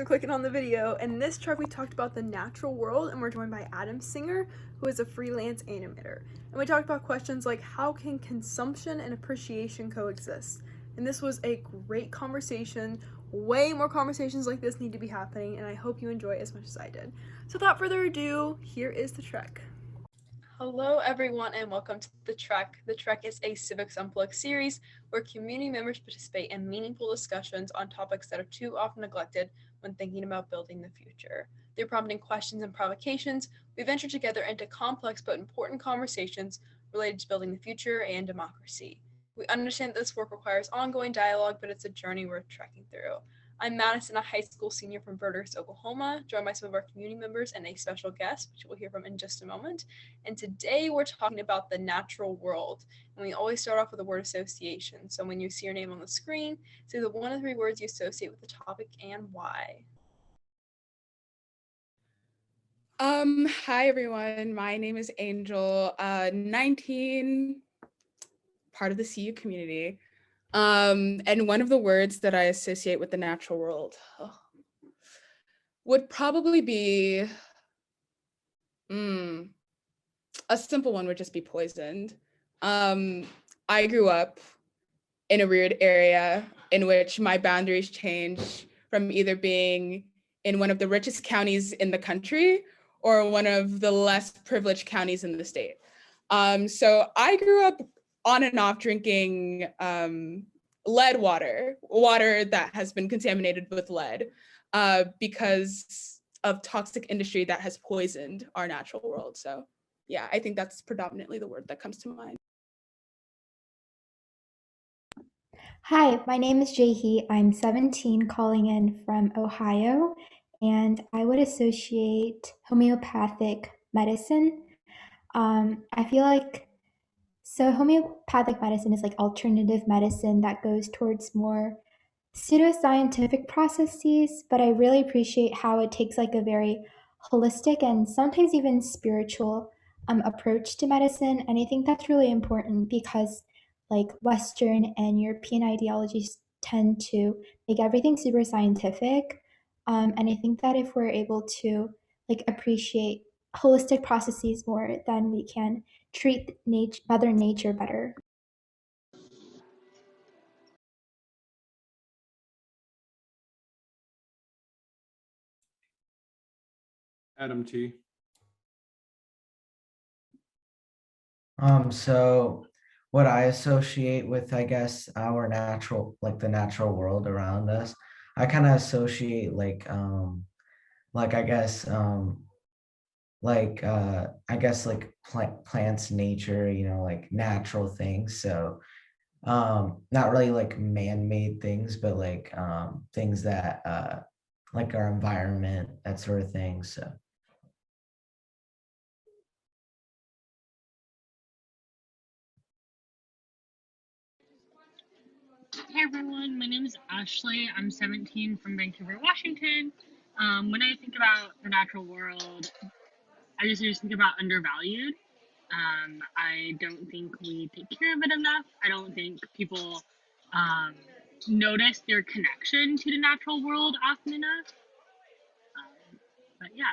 clicking on the video. In this track, we talked about the natural world, and we're joined by Adam Singer, who is a freelance animator. And we talked about questions like how can consumption and appreciation coexist? And this was a great conversation. Way more conversations like this need to be happening, and I hope you enjoy it as much as I did. So without further ado, here is the Trek. Hello, everyone, and welcome to The Trek. The Trek is a Civics Unplugged series where community members participate in meaningful discussions on topics that are too often neglected when thinking about building the future. Through prompting questions and provocations, we venture together into complex but important conversations related to building the future and democracy. We understand that this work requires ongoing dialogue, but it's a journey worth trekking through. I'm Madison, a high school senior from Birdhurst, Oklahoma, joined by some of our community members and a special guest, which we'll hear from in just a moment. And today we're talking about the natural world. And we always start off with a word association. So when you see your name on the screen, say the 1 of 3 words you associate with the topic and why. Hi everyone, my name is Angel, 19, part of the CU community. And one of the words that I associate with the natural world would probably be, a simple one would just be poisoned. I grew up in a weird area in which my boundaries change from either being in one of the richest counties in the country or one of the less privileged counties in the state. So I grew up on and off drinking lead water that has been contaminated with lead because of toxic industry that has poisoned our natural world. So yeah, I think that's predominantly the word that comes to mind. Hi, my name is Jahi. I'm 17, calling in from Ohio, and I would associate homeopathic medicine. I feel like homeopathic medicine is like alternative medicine that goes towards more pseudoscientific processes, but I really appreciate how it takes like a very holistic and sometimes even spiritual approach to medicine. And I think that's really important because like Western and European ideologies tend to make everything super scientific. And I think that if we're able to like appreciate holistic processes more, then we can treat Mother Nature better. Adam T. So what I associate with, I guess, our natural, like the natural world around us, I kind of associate like I guess, I guess like plants, nature, like natural things. So not really like man-made things, but like things that like our environment, that sort of thing. So. Hey everyone, my name is Ashley. I'm 17 from Vancouver, Washington. When I think about the natural world, I just think about undervalued. I don't think we take care of it enough. I don't think people um, notice their connection to the natural world often enough. But yeah.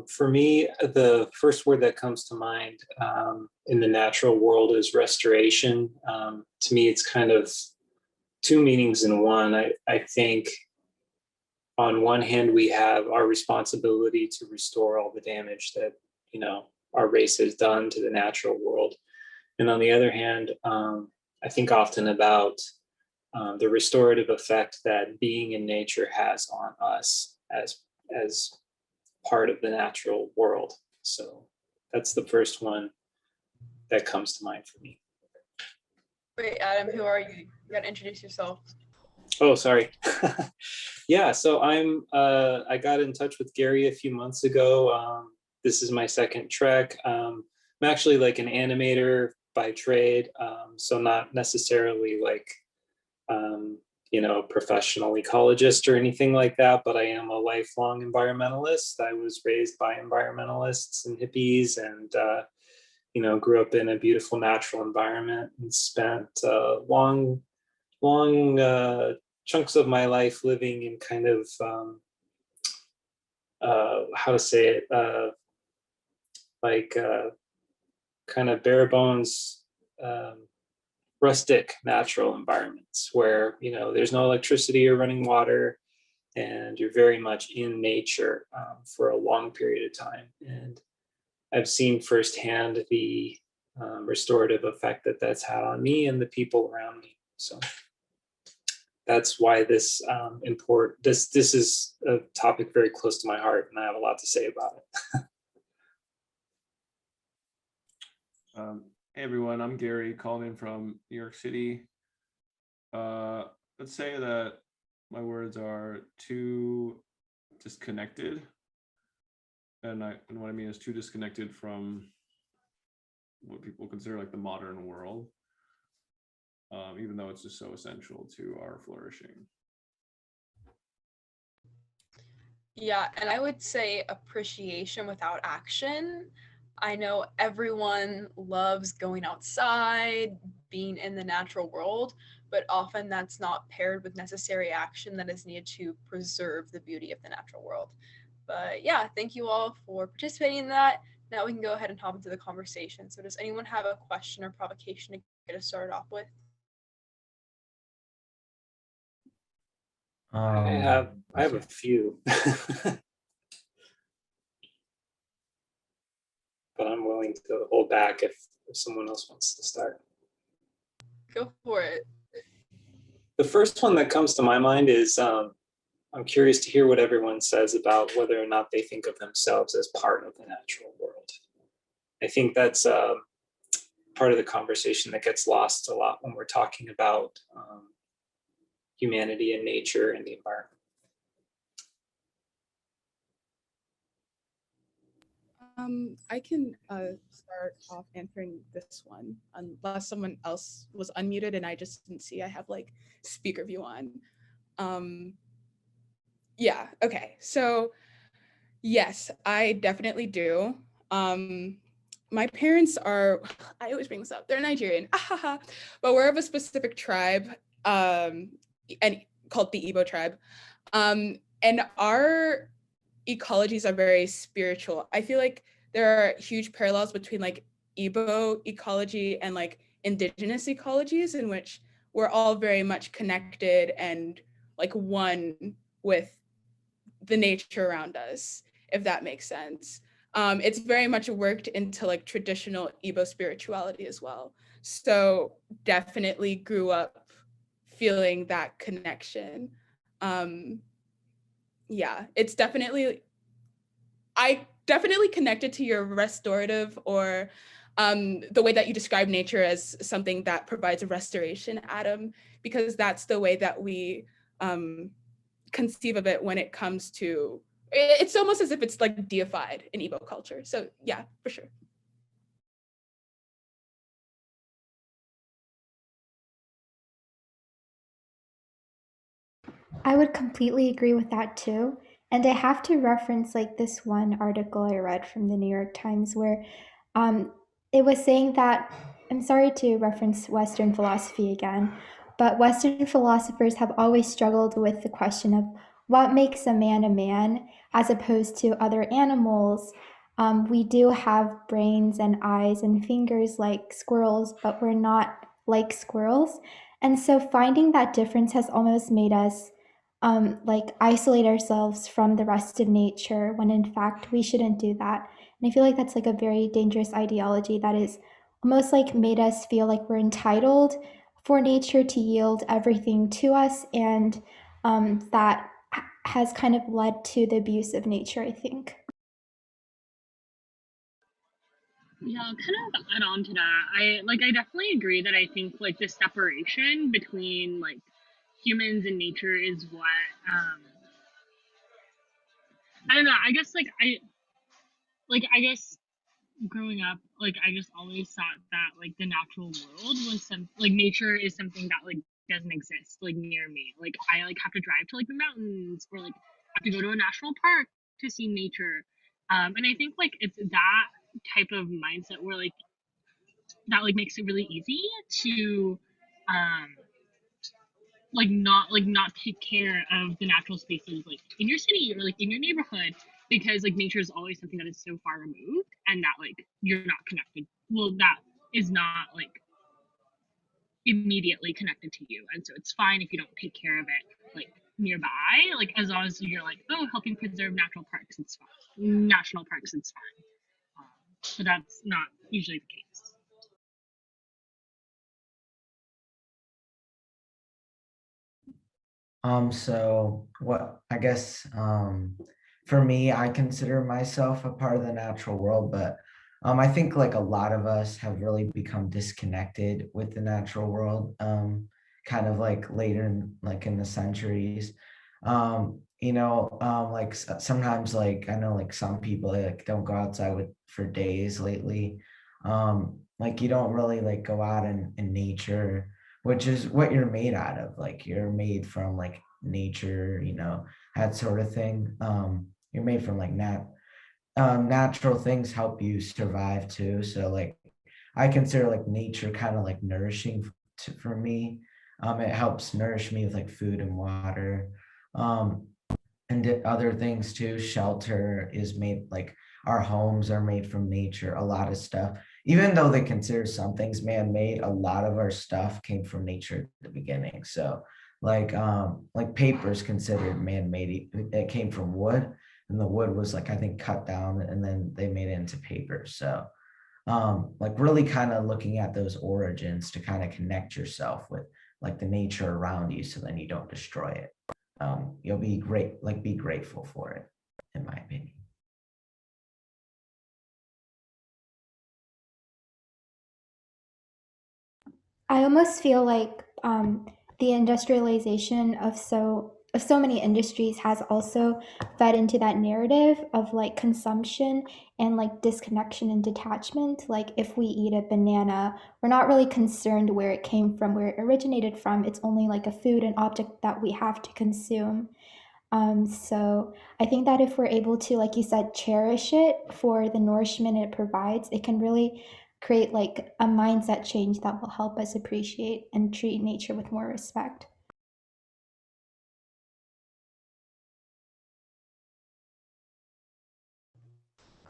For me, the first word that comes to mind in the natural world is restoration. To me, it's kind of two meanings in one. I think on one hand, we have our responsibility to restore all the damage that, our race has done to the natural world. And on the other hand, I think often about the restorative effect that being in nature has on us as part of the natural world. So that's the first one that comes to mind for me. Wait, Adam, who are you? You gotta introduce yourself. Oh, sorry. Yeah, so I got in touch with Gary a few months ago. This is my second trek. I'm actually like an animator by trade, so not necessarily like professional ecologist or anything like that, but I am a lifelong environmentalist. I was raised by environmentalists and hippies, and grew up in a beautiful natural environment and spent long chunks of my life living in kind of how to say it, like kind of bare bones, rustic natural environments where there's no electricity or running water, and you're very much in nature for a long period of time. And I've seen firsthand the restorative effect that that's had on me and the people around me. So that's why this this is a topic very close to my heart, and I have a lot to say about it. Hey everyone, I'm Gary calling in from New York City. Let's say that my words are too disconnected. And what I mean is too disconnected from what people consider like the modern world, even though it's just so essential to our flourishing. Yeah, and I would say appreciation without action. I know everyone loves going outside, being in the natural world, but often that's not paired with necessary action that is needed to preserve the beauty of the natural world. But yeah, thank you all for participating in that. Now we can go ahead and hop into the conversation. So does anyone have a question or provocation to get us started off with? I have a few. But I'm willing to hold back if someone else wants to start. Go for it. The first one that comes to my mind is I'm curious to hear what everyone says about whether or not they think of themselves as part of the natural world. I think that's part of the conversation that gets lost a lot when we're talking about humanity and nature and the environment. I can start off answering this one unless someone else was unmuted and I just didn't see I have like speaker view on. Yeah, okay. So yes, I definitely do. My parents are, I always bring this up, they're Nigerian, but we're of a specific tribe and called the Igbo tribe. And our ecologies are very spiritual. I feel like there are huge parallels between like Igbo ecology and like indigenous ecologies in which we're all very much connected and like one with the nature around us, if that makes sense. It's very much worked into like traditional Igbo spirituality as well. So definitely grew up feeling that connection. Yeah, it's definitely, I definitely connected to your restorative or the way that you describe nature as something that provides a restoration, Adam, because that's the way that we conceive of it when it comes to, it's almost as if it's like deified in Igbo culture. So yeah, for sure. I would completely agree with that too. And I have to reference like this one article I read from the New York Times where it was saying that, I'm sorry to reference Western philosophy again, but Western philosophers have always struggled with the question of what makes a man as opposed to other animals. We do have brains and eyes and fingers like squirrels, but we're not like squirrels. And so finding that difference has almost made us like isolate ourselves from the rest of nature when in fact we shouldn't do that. And I feel like that's like a very dangerous ideology that is almost like made us feel like we're entitled for nature to yield everything to us, and that has kind of led to the abuse of nature, I think. Yeah, I'll kind of add on to that. I definitely agree that I think like the separation between like humans and nature is what I don't know. I guess I guess growing up, like I just always thought that like the natural world was some like nature is something that like doesn't exist like near me. Like I like have to drive to like the mountains or like have to go to a national park to see nature. And I think like it's that type of mindset where like that like makes it really easy to um not take care of the natural spaces like in your city or like in your neighborhood, because like nature is always something that is so far removed and that like you're not connected, well, that is not like immediately connected to you, and so it's fine if you don't take care of it like nearby, like as long as you're like, oh, helping preserve natural parks, it's fine, national parks, it's fine. So that's not usually the case. So what I guess for me, I consider myself a part of the natural world, but I think like a lot of us have really become disconnected with the natural world, kind of like later in the centuries. Like sometimes like I know like some people like don't go outside for days lately. Like you don't really like go out in nature, which is what you're made out of. Like you're made from like nature, that sort of thing. You're made from like natural things help you survive too. So like I consider like nature kind of like nourishing for me. It helps nourish me with like food and water. Um, and other things too. Shelter is made like our homes are made from nature. A lot of stuff, even though they consider some things man-made, a lot of our stuff came from nature at the beginning. So like paper is considered man-made. It came from wood, and the wood was like I think cut down and then they made it into paper. So like really kind of looking at those origins to kind of connect yourself with like the nature around you so then you don't destroy it. You'll be be grateful for it, in my opinion. I almost feel like the industrialization of so many industries has also fed into that narrative of like consumption and like disconnection and detachment. Like if we eat a banana, we're not really concerned where it came from, where it originated from. It's only like a food and object that we have to consume. So I think that if we're able to, like you said, cherish it for the nourishment it provides, it can really create like a mindset change that will help us appreciate and treat nature with more respect.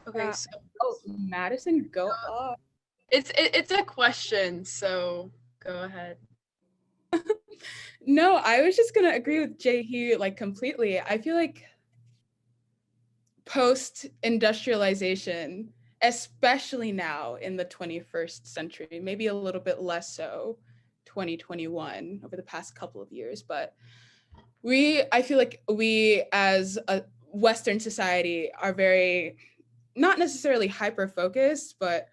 Okay, so Oh, Madison, go off. it's a question, so go ahead. No, I was just gonna agree with Jae like completely. I feel like post-industrialization, especially now in the 21st century, maybe a little bit less so 2021 over the past couple of years, but I feel like we as a Western society are very, not necessarily hyper-focused, but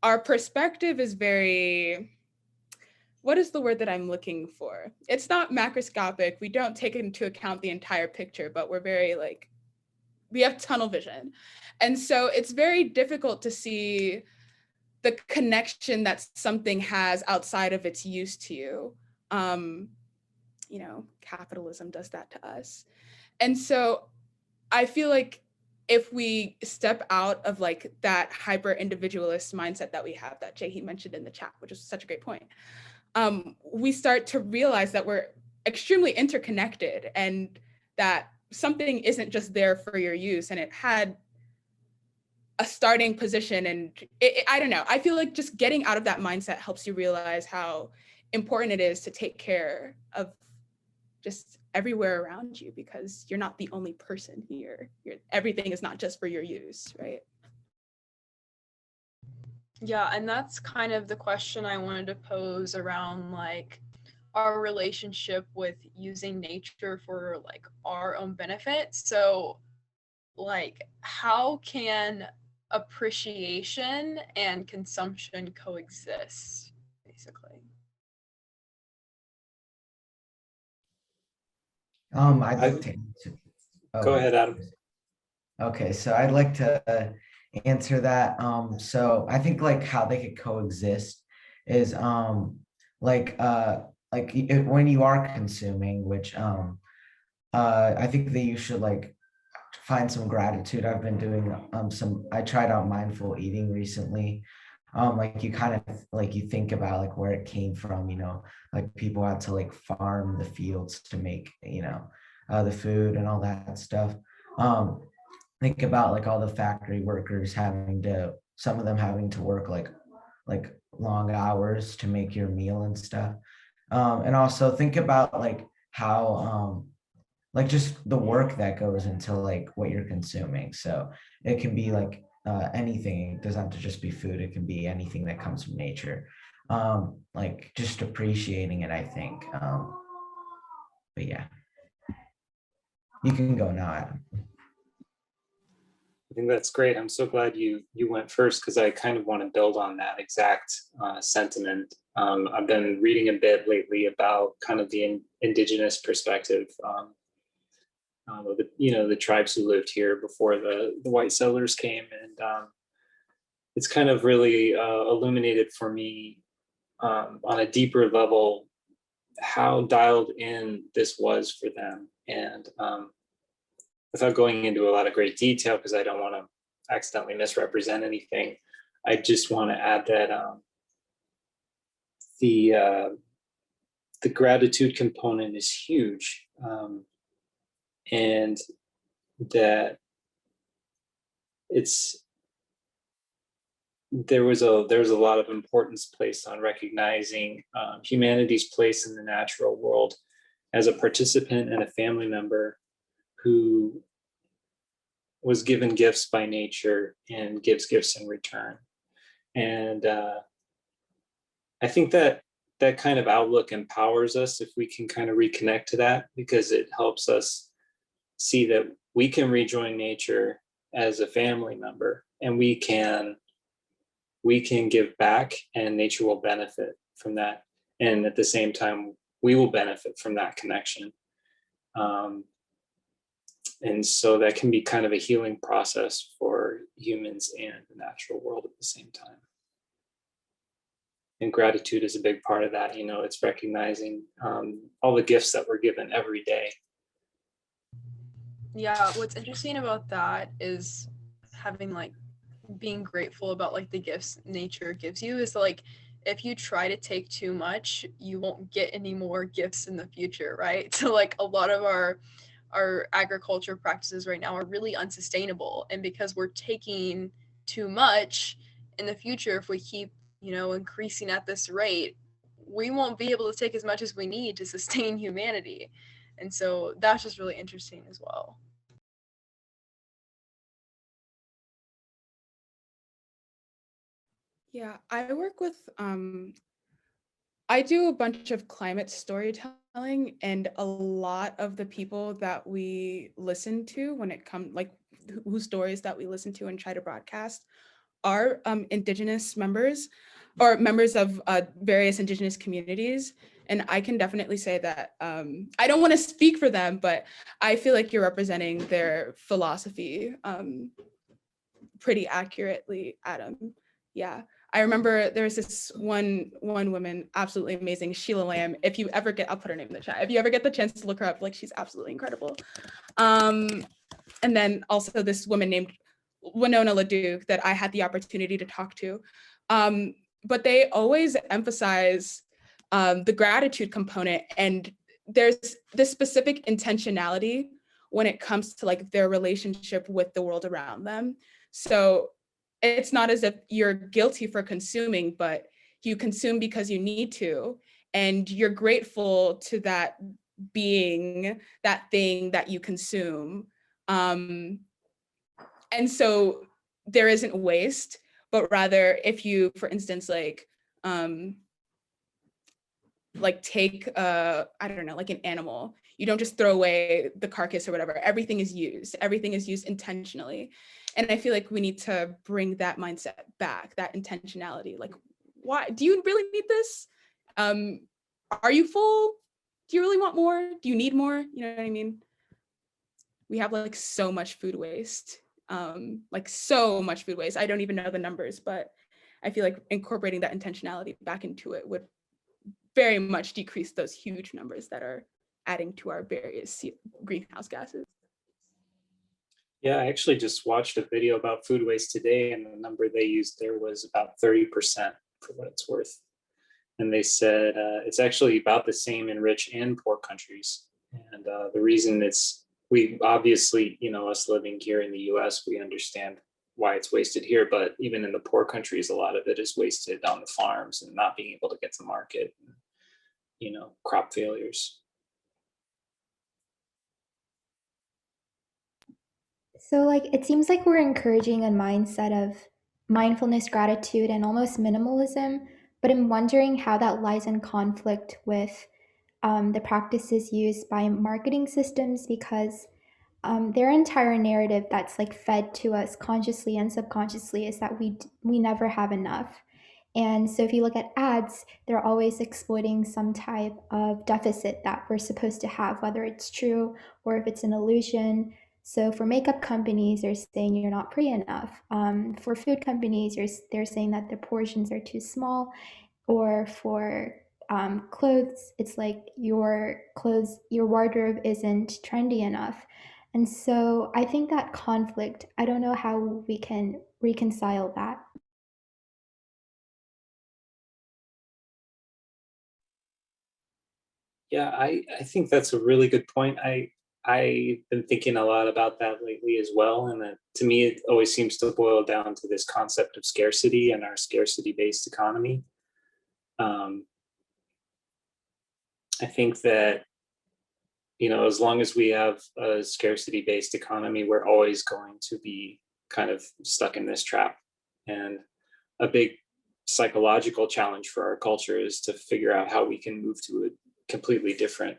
our perspective is very, what is the word that I'm looking for? It's not macroscopic. We don't take into account the entire picture, but we're very like, we have tunnel vision. And so it's very difficult to see the connection that something has outside of its use to you. Capitalism does that to us. And so I feel like if we step out of like that hyper individualist mindset that we have, that Jae mentioned in the chat, which is such a great point, we start to realize that we're extremely interconnected and that something isn't just there for your use and it had a starting position. And I don't know, I feel like just getting out of that mindset helps you realize how important it is to take care of just everywhere around you, because you're not the only person here. Everything is not just for your use, right? Yeah, and that's kind of the question I wanted to pose around like our relationship with using nature for like our own benefit. So like how can appreciation and consumption coexist, basically? I'd like to answer. Go ahead, Adam. Okay, so I'd like to answer that. So I think like how they could coexist is like like when you are consuming, which I think that you should like find some gratitude. I've been doing I tried out mindful eating recently. Like you kind of like you think about like where it came from, you know, like people had to like farm the fields to make, you know, the food and all that stuff. Um, think about like all the factory workers having to, some of them having to work like long hours to make your meal and stuff. And also think about how like just the work that goes into like what you're consuming. So it can be like anything. It doesn't have to just be food. It can be anything that comes from nature. Like just appreciating it, I think. But yeah, you can go now, Adam. I think that's great. I'm so glad you went first because I kind of want to build on that exact sentiment. I've been reading a bit lately about kind of the indigenous perspective of the tribes who lived here before the white settlers came, and it's kind of really illuminated for me on a deeper level how dialed in this was for them. And without going into a lot of great detail, because I don't want to accidentally misrepresent anything, I just want to add that the gratitude component is huge, and that there was a lot of importance placed on recognizing humanity's place in the natural world as a participant and a family member who was given gifts by nature and gives gifts in return. And I think that kind of outlook empowers us if we can kind of reconnect to that, because it helps us see that we can rejoin nature as a family member, and we can give back, and nature will benefit from that. And at the same time, we will benefit from that connection. And so that can be kind of a healing process for humans and the natural world at the same time. And gratitude is a big part of that. You know, it's recognizing all the gifts that we're given every day. Yeah, what's interesting about that is having like being grateful about like the gifts nature gives you is like if you try to take too much, you won't get any more gifts in the future, right? So like a lot of our agriculture practices right now are really unsustainable, and because we're taking too much in the future, if we keep increasing at this rate, we won't be able to take as much as we need to sustain humanity. And so that's just really interesting as well. Yeah, I work with I do a bunch of climate storytelling, and a lot of the people that we listen to when it comes like whose stories that we listen to and try to broadcast are Indigenous members or members of various Indigenous communities. And I can definitely say that I don't want to speak for them, but I feel like you're representing their philosophy pretty accurately, Adam. Yeah. I remember there was this one woman, absolutely amazing, Sheila Lamb. If you ever get, I'll put her name in the chat. If you ever get the chance to look her up, like she's absolutely incredible. And then also this woman named Winona LaDuke that I had the opportunity to talk to. But they always emphasize the gratitude component, and there's this specific intentionality when it comes to like their relationship with the world around them. So it's not as if you're guilty for consuming, but you consume because you need to, and you're grateful to that being, that thing that you consume. And so there isn't waste, but rather if you, for instance, like take I don't know, like an animal, you don't just throw away the carcass or whatever. Everything is used intentionally. And I feel like we need to bring that mindset back, that intentionality. Like, why do you really need this? Are you full? Do you really want more? Do you need more? You know what I mean? We have like so much food waste, so much food waste. I don't even know the numbers, but I feel like incorporating that intentionality back into it would very much decrease those huge numbers that are adding to our various greenhouse gases. Yeah, I actually just watched a video about food waste today, and the number they used there was about 30% for what it's worth. And they said it's actually about the same in rich and poor countries. And the reason we obviously, us living here in the US, we understand why it's wasted here, but even in the poor countries, a lot of it is wasted on the farms and not being able to get to market, crop failures. So, like, it seems like we're encouraging a mindset of mindfulness, gratitude, and almost minimalism, but I'm wondering how that lies in conflict with the practices used by marketing systems because their entire narrative that's like fed to us consciously and subconsciously is that we never have enough. And so if you look at ads, they're always exploiting some type of deficit that we're supposed to have, whether it's true or if it's an illusion. So for makeup companies, they're saying you're not pretty enough. For food companies, they're saying that the portions are too small. Or for clothes, it's like your wardrobe isn't trendy enough. And so I think that conflict, I don't know how we can reconcile that. Yeah, I think that's a really good point. I've been thinking a lot about that lately as well. And that, to me, it always seems to boil down to this concept of scarcity and our scarcity-based economy. I think that, as long as we have a scarcity-based economy, we're always going to be kind of stuck in this trap. And a big psychological challenge for our culture is to figure out how we can move to a completely different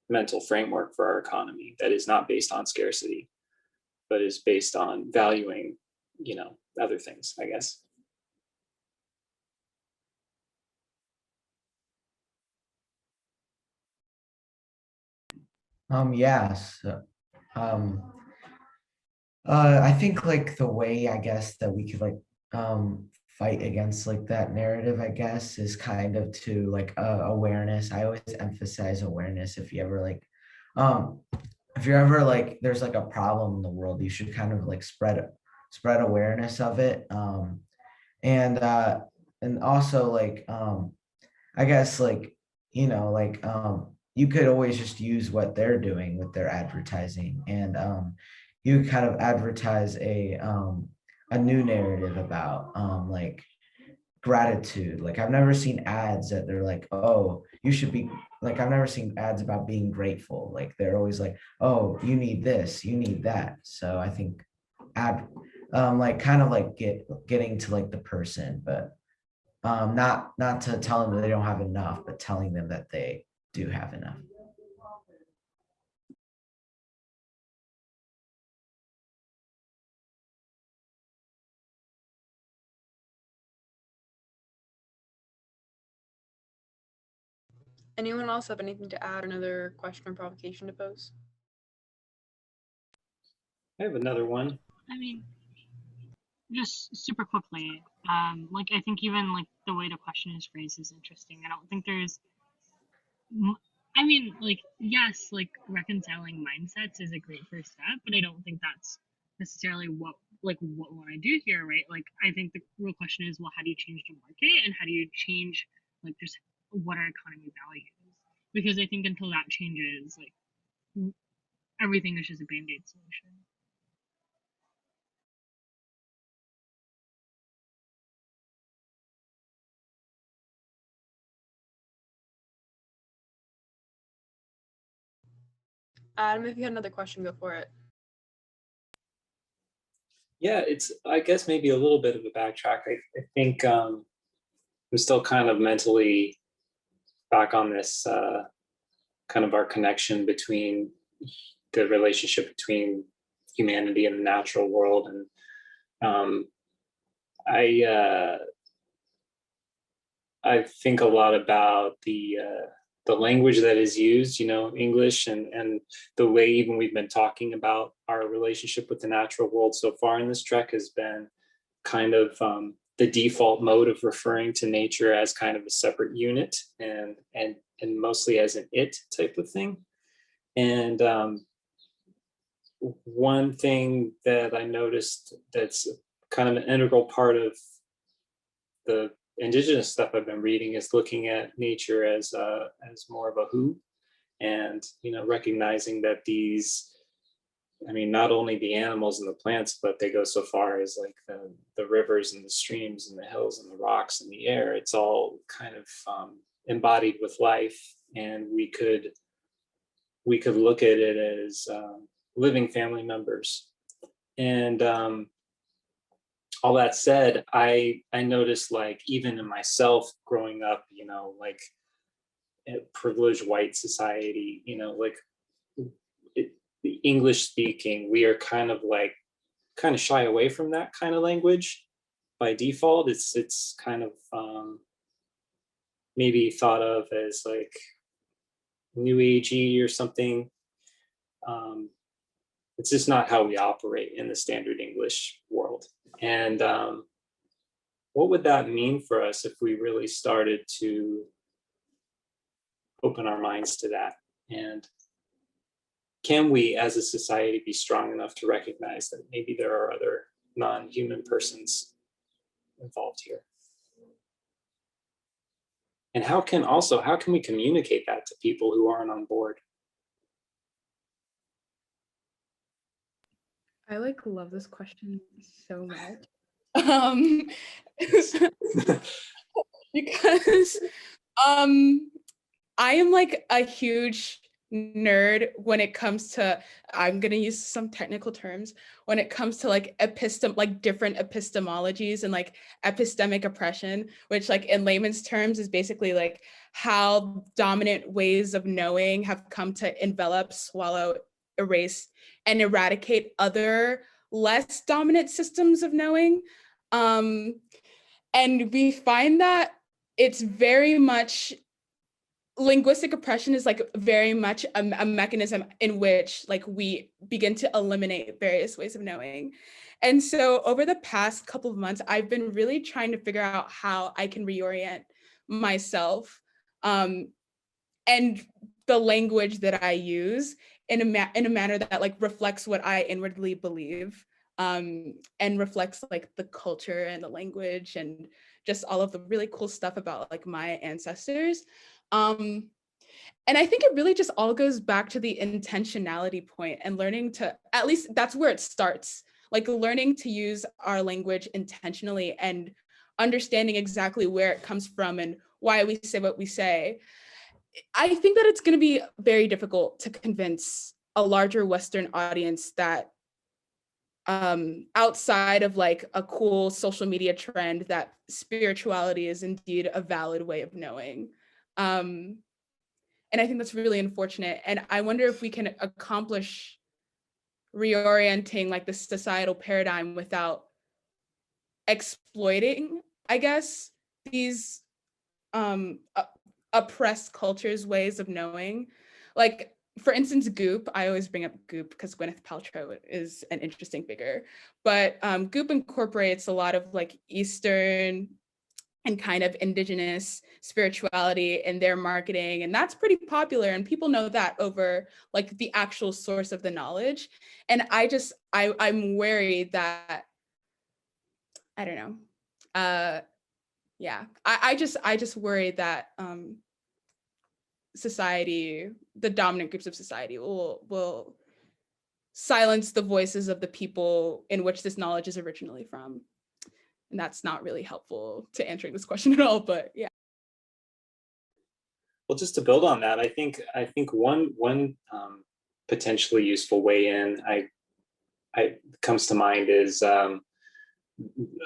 mental framework for our economy that is not based on scarcity, but is based on valuing, other things, I guess. Yeah. So, um, I think like the way I guess that we could like fight against like that narrative, I guess, is kind of to like awareness. I always emphasize awareness. Um if you're ever like there's like a problem in the world, you should kind of like spread awareness of it. And and also like I guess like you could always just use what they're doing with their advertising, and you kind of advertise a new narrative about like gratitude. Like I've never seen ads that they're like, oh, you should be like, I've never seen ads about being grateful. Like they're always like, oh, you need this, you need that. So I think ad like kind of like getting to like the person, but not to tell them that they don't have enough, but telling them that they do have enough. Anyone else have anything to add? Another question or provocation to pose? I have another one. I mean, just super quickly, I think even like the way the question is phrased is interesting. I don't think there's, yes, like reconciling mindsets is a great first step, but I don't think that's necessarily what we want to do here, right? Like, I think the real question is, well, how do you change the market and how do you change like just what our economy values? Because I think until that changes, like everything is just a band-aid solution. Adam, if you had another question, go for it. Yeah, it's, I guess, maybe a little bit of a backtrack. I think I'm still kind of mentally back on this kind of our connection between the relationship between humanity and the natural world. And I think a lot about the language that is used, English, and the way even we've been talking about our relationship with the natural world so far in this trek has been kind of the default mode of referring to nature as kind of a separate unit and mostly as an it type of thing. And one thing that I noticed that's kind of an integral part of the indigenous stuff I've been reading is looking at nature as more of a who, and recognizing that these, I mean, not only the animals and the plants, but they go so far as like the rivers and the streams and the hills and the rocks and the air. It's all kind of embodied with life, and we could look at it as living family members. And all that said, I noticed, like, even in myself growing up, like privileged white society, like the English speaking, we are kind of shy away from that kind of language by default. It's kind of maybe thought of as like new agey or something. It's just not how we operate in the standard English world. And what would that mean for us if we really started to open our minds to that? And can we as a society be strong enough to recognize that maybe there are other non-human persons involved here? And how can we communicate that to people who aren't on board? I love this question so much. Because I am like a huge nerd when it comes to, I'm gonna use some technical terms, when it comes to like different epistemologies and like epistemic oppression, which like in layman's terms is basically like how dominant ways of knowing have come to envelop, swallow, erase, and eradicate other less dominant systems of knowing. And we find that it's very much, linguistic oppression is like very much a mechanism in which like we begin to eliminate various ways of knowing. And so over the past couple of months, I've been really trying to figure out how I can reorient myself and the language that I use in a manner that like reflects what I inwardly believe, and reflects like the culture and the language and just all of the really cool stuff about like my ancestors. And I think it really just all goes back to the intentionality point and learning to, at least that's where it starts, like learning to use our language intentionally and understanding exactly where it comes from and why we say what we say. I think that it's going to be very difficult to convince a larger Western audience that outside of like a cool social media trend, that spirituality is indeed a valid way of knowing. And I think that's really unfortunate. And I wonder if we can accomplish reorienting like the societal paradigm without exploiting, I guess, these oppressed cultures' ways of knowing. Like, for instance, Goop, I always bring up Goop because Gwyneth Paltrow is an interesting figure, but Goop incorporates a lot of like Eastern and kind of indigenous spirituality in their marketing, and that's pretty popular, and people know that over like the actual source of the knowledge. And I'm wary that, I don't know, yeah, I just worry that society, the dominant groups of society will silence the voices of the people in which this knowledge is originally from. And that's not really helpful to answering this question at all, but yeah. Well, just to build on that, I think one potentially useful way in I comes to mind is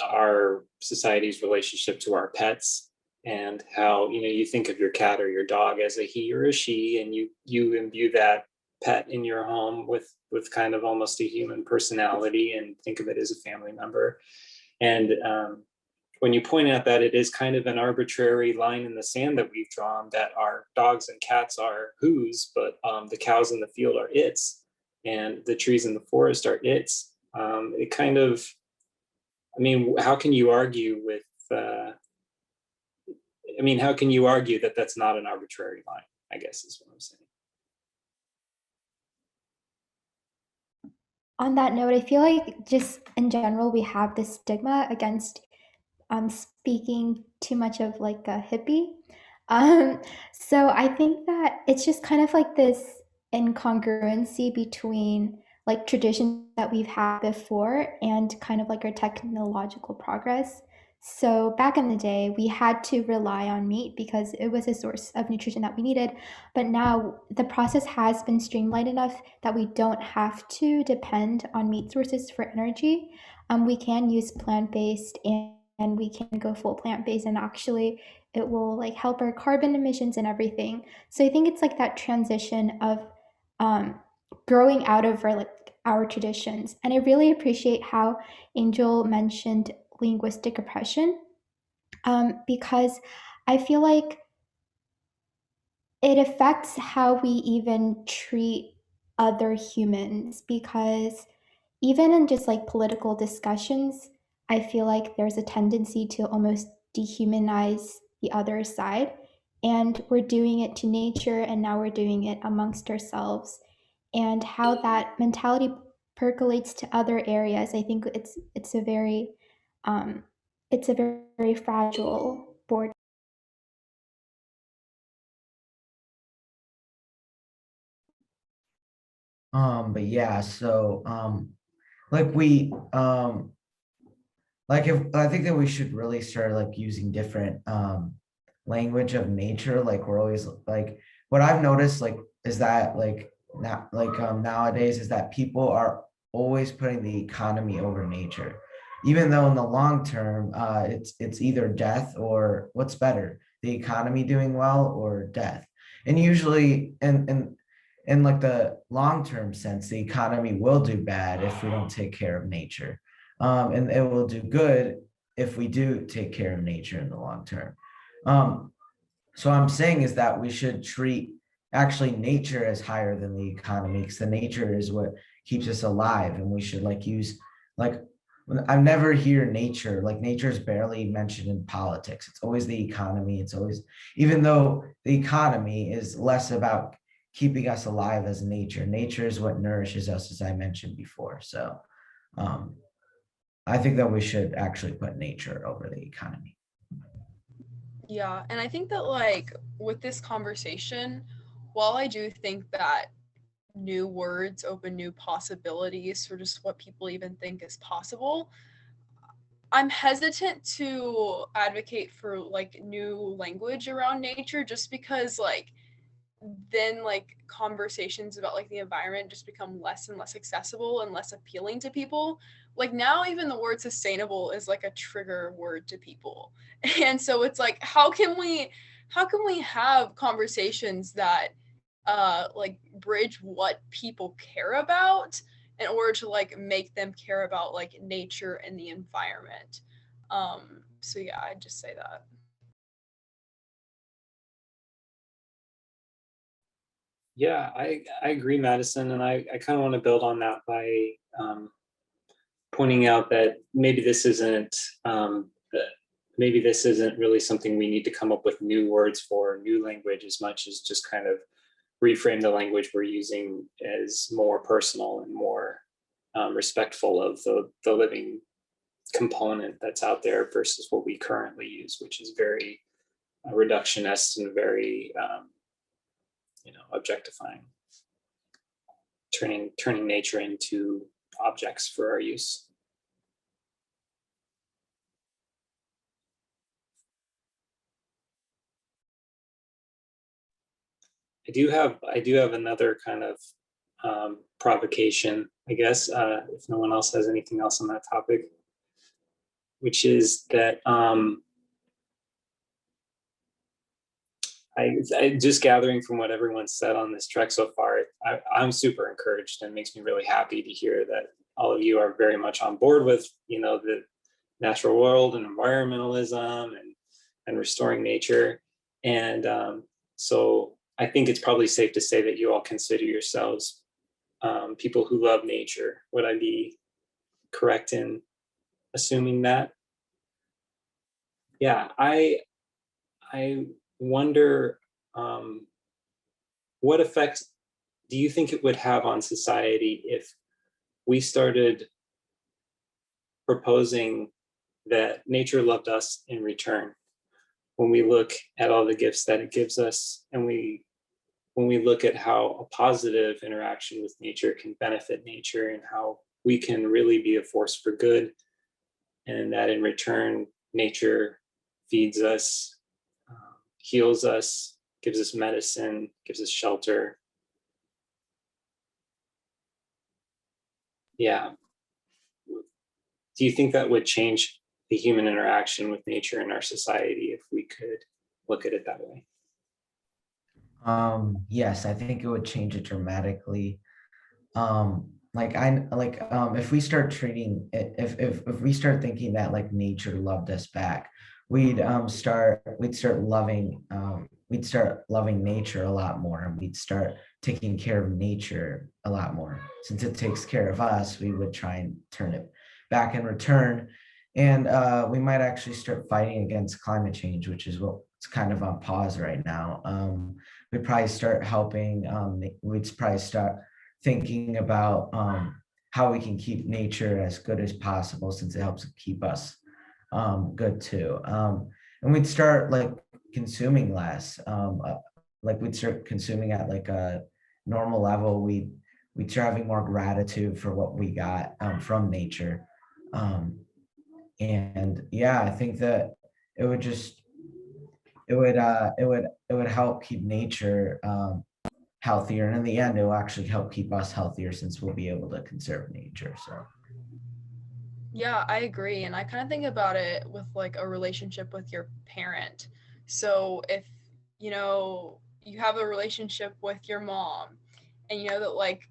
our society's relationship to our pets, and how you think of your cat or your dog as a he or a she, and you imbue that pet in your home with kind of almost a human personality and think of it as a family member. And when you point out that it is kind of an arbitrary line in the sand that we've drawn, that our dogs and cats are whose, but the cows in the field are its, and the trees in the forest are its, it kind of I mean, how can you argue with, how can you argue that that's not an arbitrary line, I guess is what I'm saying. On that note, I feel like just in general, we have this stigma against speaking too much of like a hippie. So I think that it's just kind of like this incongruency between like traditions that we've had before and kind of like our technological progress. So back in the day, we had to rely on meat because it was a source of nutrition that we needed. But now the process has been streamlined enough that we don't have to depend on meat sources for energy. We can use plant-based and we can go full plant-based, and actually it will like help our carbon emissions and everything. So I think it's like that transition of um, growing out of our traditions. And I really appreciate how Angel mentioned linguistic oppression, because I feel like it affects how we even treat other humans, because even in just like political discussions, I feel like there's a tendency to almost dehumanize the other side. And we're doing it to nature, and now we're doing it amongst ourselves. And how that mentality percolates to other areas, I think it's a very um, it's a very, very fragile board. But yeah, so like we like if I think that we should really start like using different language of nature. Like we're always like what I've noticed like is that like not like nowadays is that people are always putting the economy over nature, even though in the long term it's either death or what's better, the economy doing well or death. And usually in like the long term sense, the economy will do bad if we don't take care of nature, and it will do good if we do take care of nature in the long term. Um, so I'm saying is that we should treat actually nature as higher than the economy, because the nature is what keeps us alive, and we should like use like I never hear nature, like nature is barely mentioned in politics. It's always the economy. It's always, even though the economy is less about keeping us alive as nature. Nature is what nourishes us, as I mentioned before. So um, I think that we should actually put nature over the economy. Yeah, and I think that like with this conversation, while I do think that new words open new possibilities for just what people even think is possible, I'm hesitant to advocate for like new language around nature just because like then like conversations about like the environment just become less and less accessible and less appealing to people. Like now even the word sustainable is like a trigger word to people. And so it's like how can we have conversations that like bridge what people care about in order to like make them care about like nature and the environment. So yeah, I'd just say that. Yeah, I agree, Madison, and I kind of want to build on that by pointing out that maybe this isn't really something we need to come up with new words for, new language, as much as just kind of reframe the language we're using as more personal and more respectful of the living component that's out there versus what we currently use, which is very reductionist and very objectifying, turning nature into objects for our use. I do have another kind of provocation, I guess, if no one else has anything else on that topic, which is that I just gathering from what everyone said on this trek so far, I'm super encouraged, and it makes me really happy to hear that all of you are very much on board with the natural world and environmentalism and restoring nature. And so I think it's probably safe to say that you all consider yourselves people who love nature. Would I be correct in assuming that. Yeah, I wonder, what effect do you think it would have on society if we started proposing that nature loved us in return? When we look at all the gifts that it gives us, and when we look at how a positive interaction with nature can benefit nature, and how we can really be a force for good, and that in return nature feeds us, heals us, gives us medicine, gives us shelter. Yeah. Do you think that would change the human interaction with nature in our society if we could look at it that way? Yes, I think it would change it dramatically. If we start treating it, if we start thinking that like nature loved us back, we'd start loving nature a lot more, and we'd start taking care of nature a lot more. Since it takes care of us, we would try and turn it back in return. And we might actually start fighting against climate change, which is what's kind of on pause right now. We'd probably start helping, we'd probably start thinking about how we can keep nature as good as possible, since it helps keep us good too. And we'd start like consuming less. Like we'd start consuming at like a normal level. We'd start having more gratitude for what we got from nature. And yeah, I think that it would just it would help keep nature healthier, and in the end it will actually help keep us healthier, since we'll be able to conserve nature. So Yeah, I agree. And I kind of think about it with like a relationship with your parent. So if, you have a relationship with your mom and you know that like,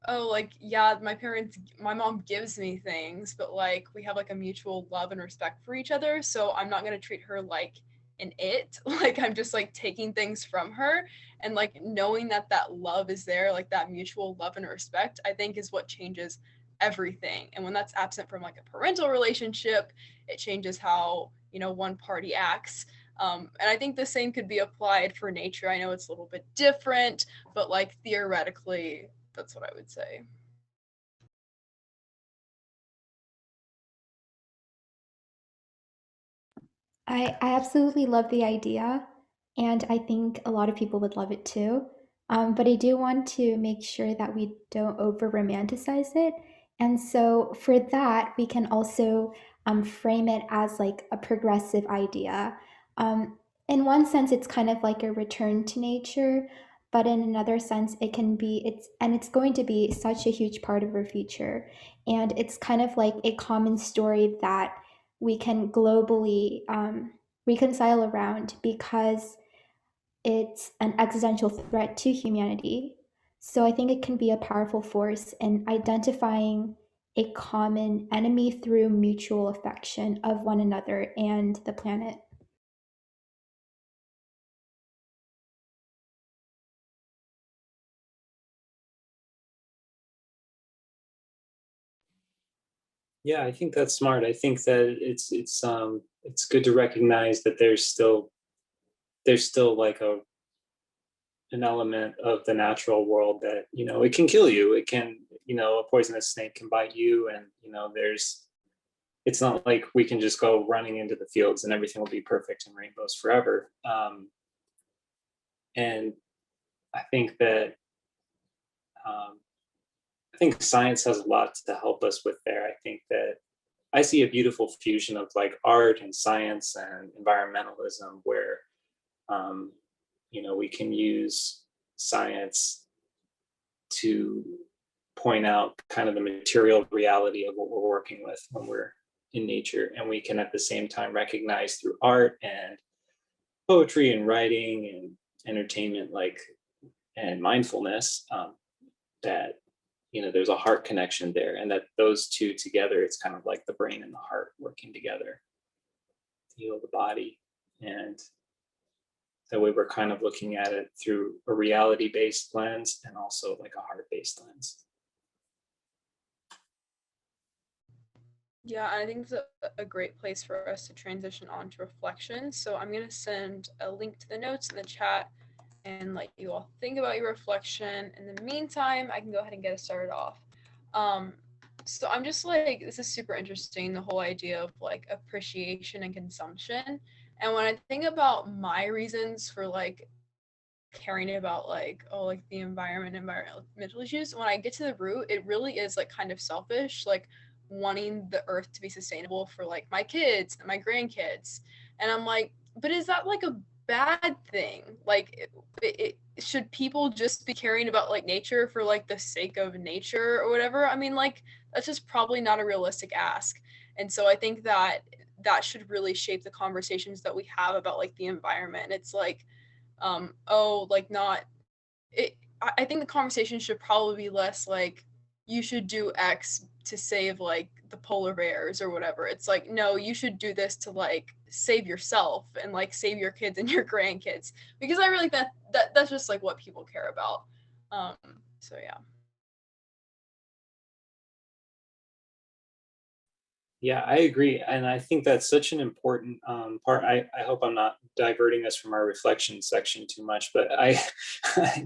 oh, like, yeah, my mom gives me things, but like we have like a mutual love and respect for each other. So I'm not going to treat her like an it, like I'm just like taking things from her. And like knowing that that love is there, like that mutual love and respect, I think is what changes everything. And when that's absent from like a parental relationship, it changes how, one party acts. And I think the same could be applied for nature. I know it's a little bit different, but like theoretically, that's what I would say. I absolutely love the idea, and I think a lot of people would love it too. But I do want to make sure that we don't over romanticize it. And so for that, we can also frame it as like a progressive idea. In one sense, it's kind of like a return to nature, but in another sense, it's going to be such a huge part of our future. And it's kind of like a common story that we can globally reconcile around because it's an existential threat to humanity. So I think it can be a powerful force in identifying a common enemy through mutual affection of one another and the planet. Yeah, I think that's smart. I think that it's good to recognize that there's still like an element of the natural world that, it can kill you. It can, a poisonous snake can bite you, and it's not like we can just go running into the fields and everything will be perfect and rainbows forever. And I think that um, I think science has a lot to help us with there. I think that I see a beautiful fusion of like art and science and environmentalism where, um, we can use science to point out kind of the material reality of what we're working with when we're in nature. And we can at the same time recognize through art and poetry and writing and entertainment, like, and mindfulness, that there's a heart connection there, and that those two together, it's kind of like the brain and the heart working together to heal the body. And that way we're kind of looking at it through a reality-based lens and also like a heart-based lens. Yeah, I think it's a great place for us to transition on to reflection. So I'm going to send a link to the notes in the chat and let you all think about your reflection. In the meantime, I can go ahead and get us started off. Um, so I'm just like, this is super interesting, the whole idea of like appreciation and consumption. And when I think about my reasons for like caring about like, oh, like the environmental issues, when I get to the root, it really is like kind of selfish, like wanting the earth to be sustainable for like my kids and my grandkids. And I'm like, but is that like a bad thing? Like should people just be caring about like nature for like the sake of nature or whatever? I mean, like that's just probably not a realistic ask. And so I think that that should really shape the conversations that we have about like the environment. It's like oh, like not it. I think the conversation should probably be less like you should do X to save like the polar bears or whatever. It's like no, you should do this to like save yourself and like save your kids and your grandkids, because I really think that's just like what people care about. um so yeah. Yeah, I agree. And I think that's such an important part. I hope I'm not diverting us from our reflection section too much, but I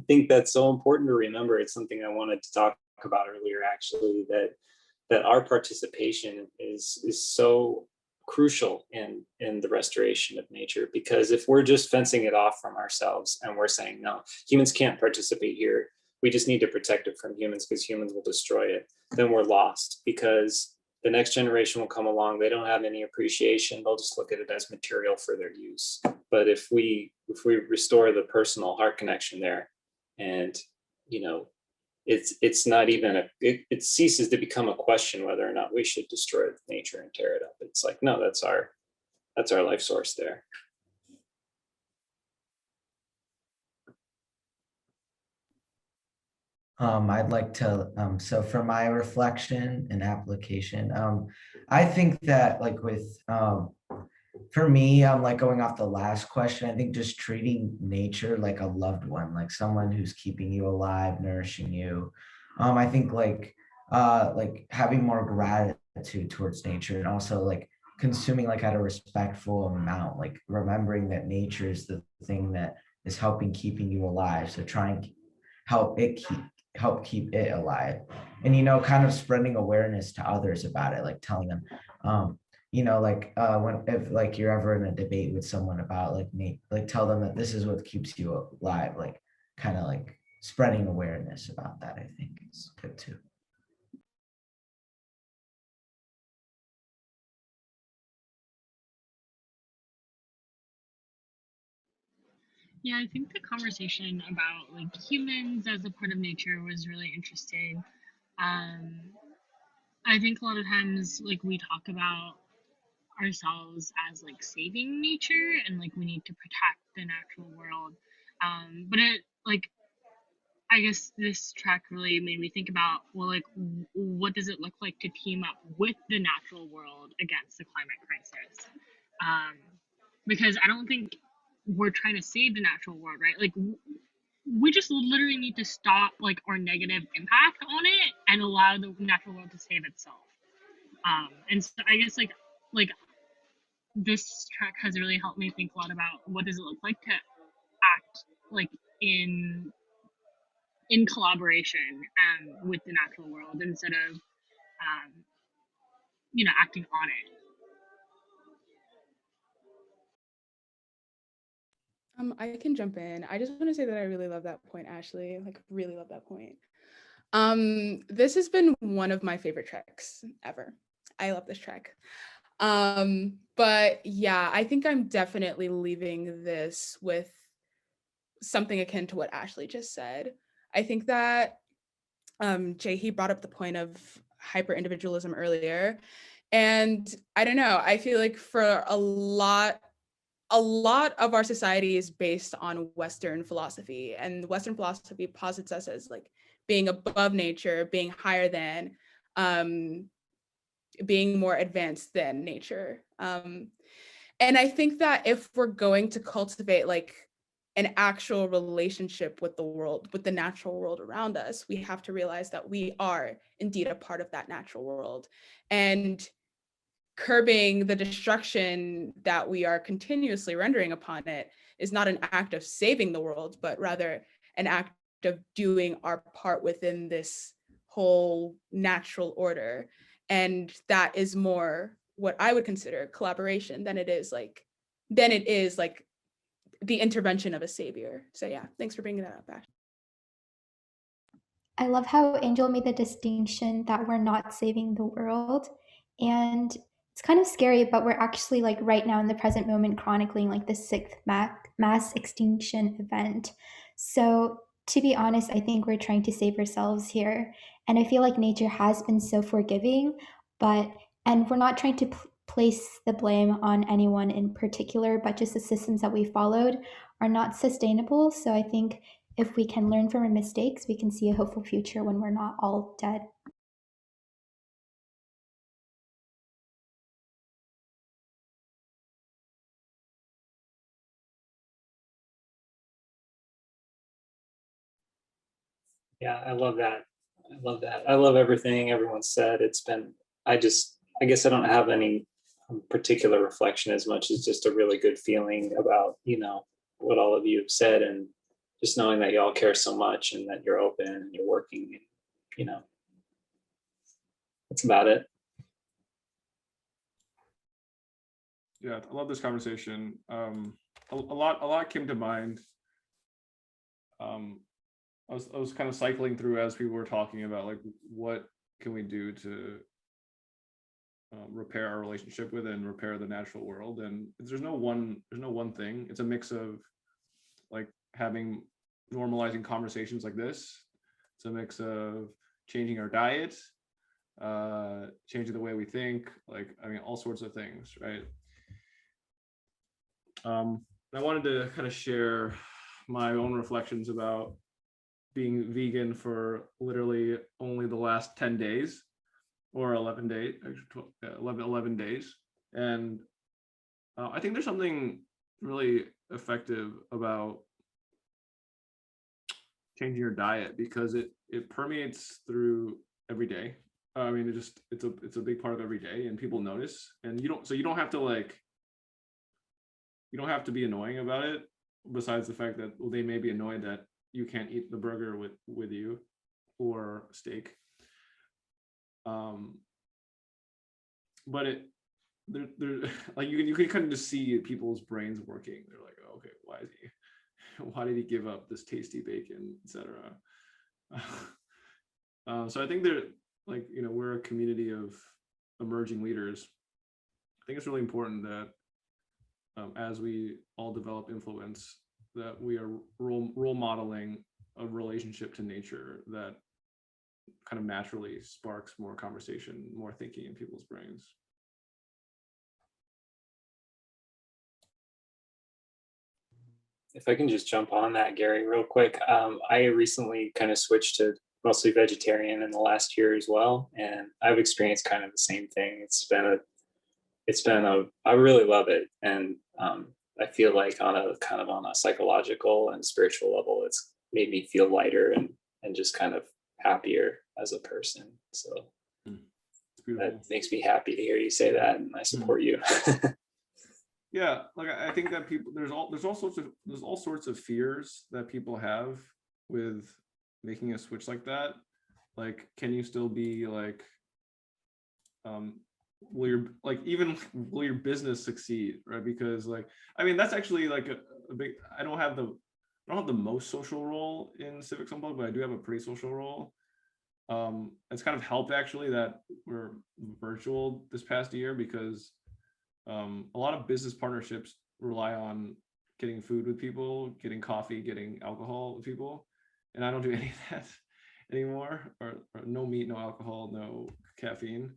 think that's so important to remember. It's something I wanted to talk about earlier, actually, that our participation is so crucial in the restoration of nature. Because if we're just fencing it off from ourselves and we're saying, no, humans can't participate here, we just need to protect it from humans because humans will destroy it, then we're lost. Because the next generation will come along, they don't have any appreciation, they'll just look at it as material for their use. But if we restore the personal heart connection there, and you know, it's not even it ceases to become a question whether or not we should destroy nature and tear it up. It's like, no, that's our life source there. I'd like to, so for my reflection and application, I think that like with, for me, I'm like going off the last question, I think just treating nature like a loved one, like someone who's keeping you alive, nourishing you. I think like having more gratitude towards nature, and also like consuming like at a respectful amount, like remembering that nature is the thing that is helping keeping you alive. So try and help it help keep it alive, and kind of spreading awareness to others about it, like telling them, like when if like you're ever in a debate with someone about like me, like tell them that this is what keeps you alive, like kind of like spreading awareness about that, I think is good too. Yeah, I think the conversation about like humans as a part of nature was really interesting. Um, I think a lot of times like we talk about ourselves as like saving nature and like we need to protect the natural world. But it like I guess this track really made me think about, well, like what does it look like to team up with the natural world against the climate crisis? Um, because I don't think we're trying to save the natural world, right? Like we just literally need to stop like our negative impact on it and allow the natural world to save itself. And so I guess like this track has really helped me think a lot about what does it look like to act like in collaboration with the natural world instead of acting on it. I can jump in. I just want to say that I really love that point, Ashley. Like, really love that point. This has been one of my favorite tracks ever. I love this track. But yeah, I think I'm definitely leaving this with something akin to what Ashley just said. I think that he brought up the point of hyper individualism earlier. And I don't know, I feel like for a lot of our society is based on Western philosophy, and Western philosophy posits us as like being above nature, being higher than, being more advanced than nature. And I think that if we're going to cultivate like an actual relationship with the world, with the natural world around us, we have to realize that we are indeed a part of that natural world. And curbing the destruction that we are continuously rendering upon it is not an act of saving the world, but rather an act of doing our part within this whole natural order. And that is more what I would consider collaboration than it is like the intervention of a savior. So yeah, thanks for bringing that up, Ash. I love how Angel made the distinction that we're not saving the world. And it's kind of scary, but we're actually like right now in the present moment chronicling like the sixth mass extinction event. So to be honest, I think we're trying to save ourselves here. And I feel like nature has been so forgiving, and we're not trying to place the blame on anyone in particular, but just the systems that we followed are not sustainable. So I think if we can learn from our mistakes, we can see a hopeful future when we're not all dead. Yeah, I love that. I love that. I love everything everyone said. It's been, I guess I don't have any particular reflection as much as just a really good feeling about, what all of you have said, and just knowing that y'all care so much and that you're open and you're working, that's about it. Yeah, I love this conversation. A lot came to mind. I was kind of cycling through as people were talking about like what can we do to repair our relationship with and repair the natural world, and there's no one thing. It's a mix of like normalizing conversations like this. It's a mix of changing our diet, changing the way we think, like all sorts of things, right? I wanted to kind of share my own reflections about being vegan for literally only the last 10 days or 11 days, 11 days. And I think there's something really effective about changing your diet because it permeates through every day. It's a big part of every day, and people notice, and you don't have to be annoying about it, besides the fact that they may be annoyed that you can't eat the burger with you or steak. But there like you can kind of just see people's brains working. They're like, oh, okay, why did he give up this tasty bacon, etc. So I think we're a community of emerging leaders. I think it's really important that as we all develop influence, that we are role modeling a relationship to nature that kind of naturally sparks more conversation, more thinking in people's brains. If I can just jump on that, Gary, real quick. I recently kind of switched to mostly vegetarian in the last year as well, and I've experienced kind of the same thing. I really love it, and I feel like on a psychological and spiritual level, it's made me feel lighter and just kind of happier as a person. So that makes me happy to hear you say that, and I support you. Yeah, like I think that people there's all sorts of fears that people have with making a switch like that. Like, can you still be like, will your business succeed, right? Because that's actually like a big. I don't have the most social role in Civics Unplugged, but I do have a pretty social role. It's kind of helped actually that we're virtual this past year, because a lot of business partnerships rely on getting food with people, getting coffee, getting alcohol with people, and I don't do any of that anymore. Or no meat, no alcohol, no caffeine.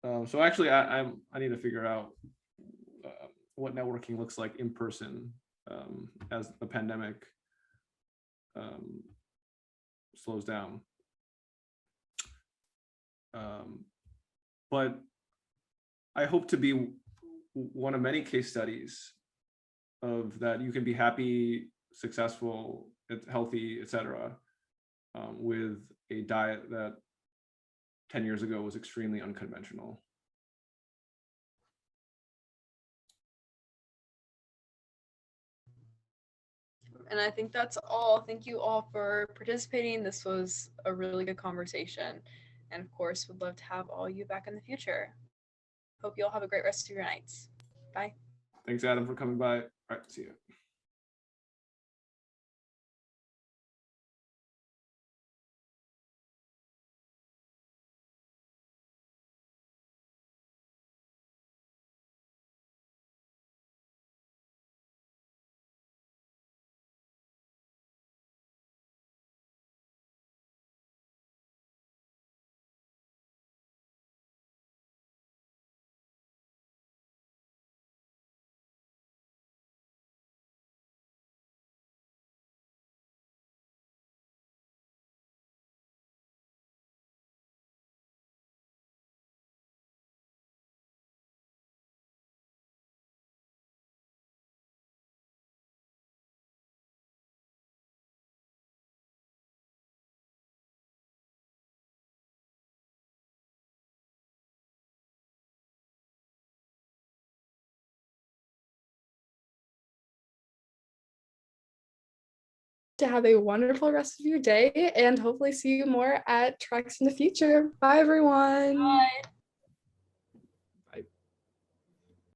So actually, I need to figure out what networking looks like in person as the pandemic slows down. But I hope to be one of many case studies of that you can be happy, successful, healthy, etc., with a diet that 10 years ago was extremely unconventional. And I think that's all. Thank you all for participating. This was a really good conversation. And of course, would love to have all you back in the future. Hope you all have a great rest of your nights. Bye. Thanks, Adam, for coming by. All right, see you. To have a wonderful rest of your day and hopefully see you more at tracks in the future. Bye, everyone. Bye.